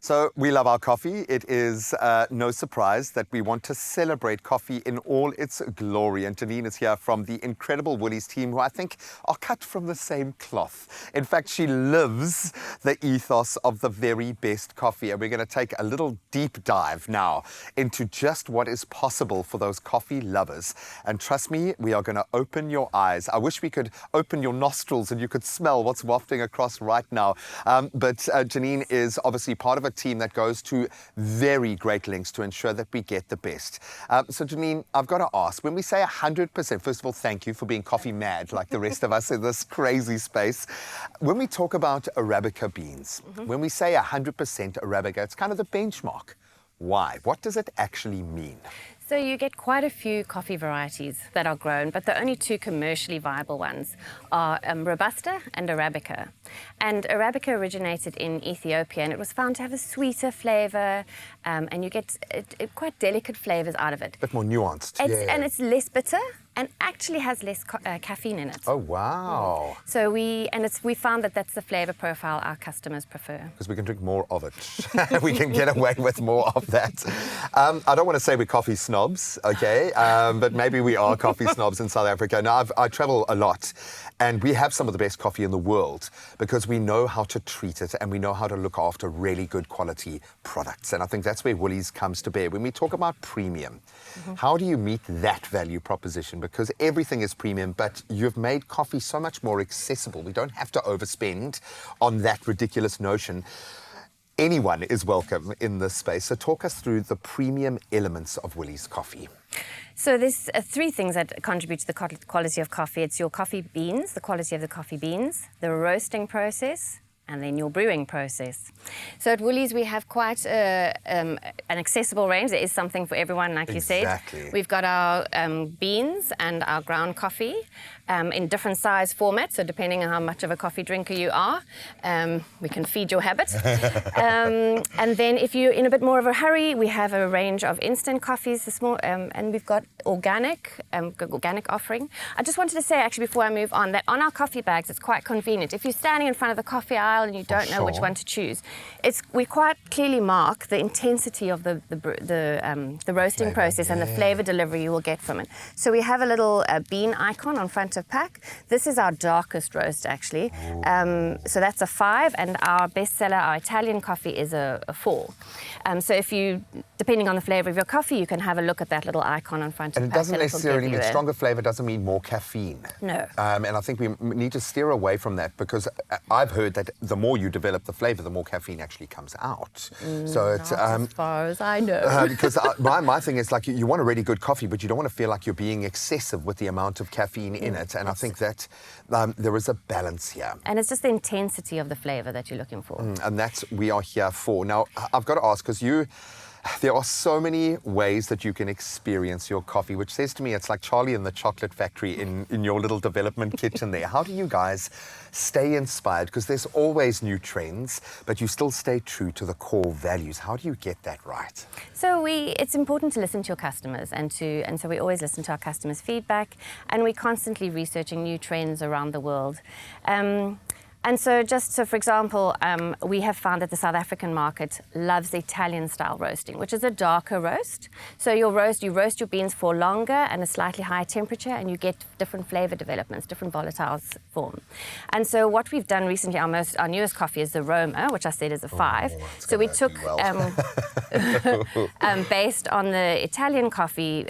So we love our coffee. It is no surprise that we want to celebrate coffee in all its glory. And Janine is here from the incredible Woolies team, who I think are cut from the same cloth. In fact, she lives the ethos of the very best coffee. And we're going to take a little deep dive now into just what is possible for those coffee lovers. And trust me, we are going to open your eyes. I wish we could open your nostrils and you could smell what's wafting across right now. But Janine is obviously part of a team that goes to very great lengths to ensure that we get the best. So Janine, I've got to ask, when we say 100%, first of all, thank you for being coffee mad like the rest of us in this crazy space. When we talk about Arabica beans, when we say 100% Arabica, it's kind of the benchmark. Why? What does it actually mean? So you get quite a few coffee varieties that are grown, but the only two commercially viable ones are Robusta and Arabica. And Arabica originated in Ethiopia, and it was found to have a sweeter flavour, and you get quite delicate flavours out of it. A bit more nuanced. And it's less bitter, and actually has less caffeine in it. Oh, wow. So we found that that's the flavour profile our customers prefer. Because we can drink more of it. We can get away with more of that. I don't want to say we're coffee snobs, okay? But maybe we are coffee snobs in South Africa. Now, I travel a lot, and we have some of the best coffee in the world because we know how to treat it and we know how to look after really good quality products. And I think that's where Woolies comes to bear. When we talk about premium, how do you meet that value proposition? Because everything is premium, but you've made coffee so much more accessible. We don't have to overspend on that ridiculous notion. Anyone is welcome in this space. So talk us through the premium elements of Woolies coffee. So there's three things that contribute to the quality of coffee. It's your coffee beans, the quality of the coffee beans, the roasting process, and then your brewing process. So at Woolies, we have quite an accessible range. There is something for everyone, like you said. We've got our beans and our ground coffee in different size formats. So depending on how much of a coffee drinker you are, we can feed your habit. And then if you're in a bit more of a hurry, we have a range of instant coffees, and we've got organic offering. I just wanted to say, actually, before I move on, that on our coffee bags, it's quite convenient. If you're standing in front of the coffee aisle and you don't know which one to choose, we quite clearly mark the intensity of the roasting process and the flavour delivery you will get from it. So we have a little bean icon on front of pack. This is our darkest roast, actually. So that's a 5, and our bestseller, our Italian coffee, is a 4. So if you, depending on the flavour of your coffee, you can have a look at that little icon on front of pack. And it doesn't necessarily mean stronger flavour doesn't mean more caffeine. No. And I think we need to steer away from that, because I've heard that the more you develop the flavour, the more caffeine actually comes out. So it's as far as I know. because my thing is, like, you want a really good coffee, but you don't want to feel like you're being excessive with the amount of caffeine in it. And I think that there is a balance here. And it's just the intensity of the flavour that you're looking for. And that's we are here for. Now, I've got to ask, because there are so many ways that you can experience your coffee, which says to me it's like Charlie and the Chocolate Factory in your little development kitchen there. How do you guys stay inspired? Because there's always new trends, but you still stay true to the core values. How do you get that right? So it's important to listen to your customers, and so we always listen to our customers' feedback, and we're constantly researching new trends around the world. And so for example, we have found that the South African market loves Italian-style roasting, which is a darker roast. So you roast your beans for longer and a slightly higher temperature, and you get different flavour developments, different volatiles form. And so what we've done recently, our newest coffee is the Roma, which I said is a 5. So we took, based on the Italian coffee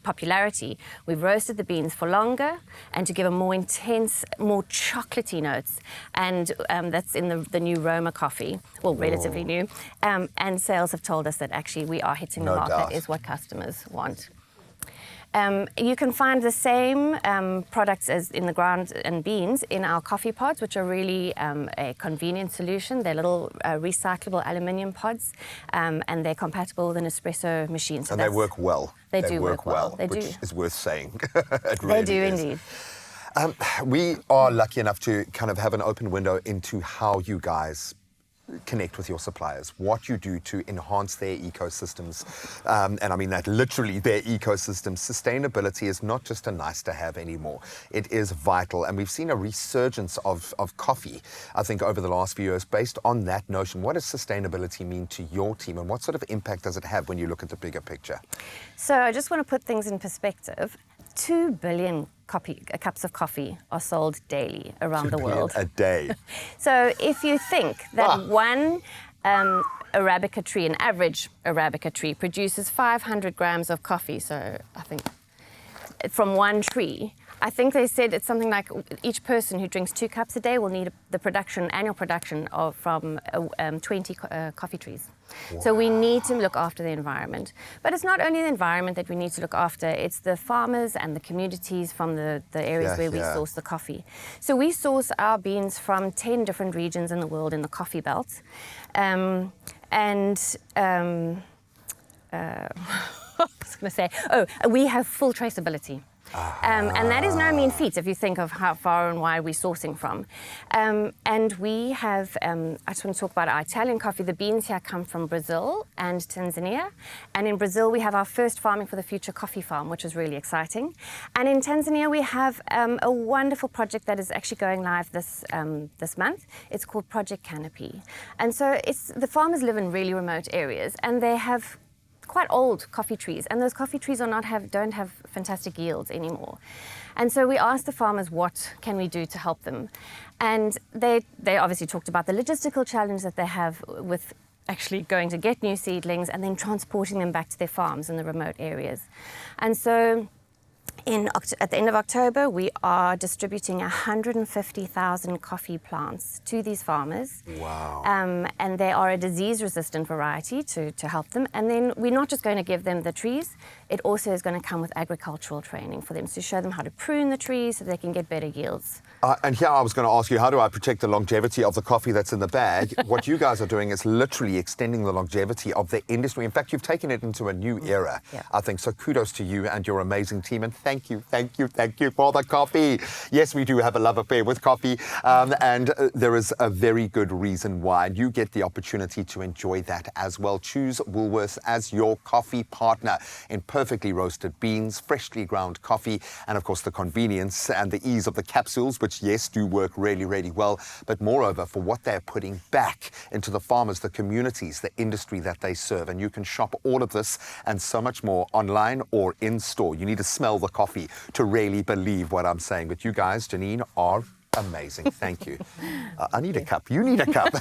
popularity, we've roasted the beans for longer and to give a more intense, more chocolatey notes. And that's in the new Roma coffee, well, relatively new. And sales have told us that actually we are hitting the mark. That is what customers want. You can find the same products as in the ground and beans in our coffee pods, which are really a convenient solution. They're little recyclable aluminium pods, and they're compatible with an espresso machine. So and they work well. They do work well. Which is worth saying. They do indeed. We are lucky enough to kind of have an open window into how you guys connect with your suppliers, what you do to enhance their ecosystems. And I mean that literally, their ecosystems. Sustainability is not just a nice to have anymore. It is vital. And we've seen a resurgence of coffee, I think, over the last few years based on that notion. What does sustainability mean to your team, and what sort of impact does it have when you look at the bigger picture? So I just want to put things in perspective. 2 billion cups of coffee are sold daily around the world. A day. So if you think that one Arabica tree, an average Arabica tree, produces 500 grams of coffee, so I think from one tree, I think they said it's something like each person who drinks 2 cups a day will need the annual production from 20 coffee trees. Wow. So we need to look after the environment. But it's not only the environment that we need to look after, it's the farmers and the communities from the areas where we source the coffee. So we source our beans from 10 different regions in the world in the coffee belt. I was going to say, we have full traceability. And that is no mean feat if you think of how far and wide we're sourcing from. And we have, I just want to talk about our Italian coffee. The beans here come from Brazil and Tanzania. And in Brazil, we have our first Farming for the Future coffee farm, which is really exciting. And in Tanzania, we have a wonderful project that is actually going live this month. It's called Project Canopy. And so the farmers live in really remote areas, and they have quite old coffee trees, and those coffee trees don't have fantastic yields anymore. And so we asked the farmers, what can we do to help them? And they obviously talked about the logistical challenge that they have with actually going to get new seedlings and then transporting them back to their farms in the remote areas. And so at the end of October, we are distributing 150,000 coffee plants to these farmers. Wow. And they are a disease-resistant variety to help them. And then we're not just going to give them the trees, it also is going to come with agricultural training for them to show them how to prune the trees so they can get better yields. And here I was going to ask you, how do I protect the longevity of the coffee that's in the bag? What you guys are doing is literally extending the longevity of the industry. In fact, you've taken it into a new era, I think. So kudos to you and your amazing team. And thank you for the coffee. Yes, we do have a love affair with coffee. And there is a very good reason why. You get the opportunity to enjoy that as well. Choose Woolworths as your coffee partner in perfectly roasted beans, freshly ground coffee, and of course the convenience and the ease of the capsules, which yes, do work really, really well, but moreover for what they're putting back into the farmers, the communities, the industry that they serve. And you can shop all of this and so much more online or in store. You need to smell the coffee to really believe what I'm saying. But you guys, Janine, are amazing. Thank you. I need a cup. You need a cup.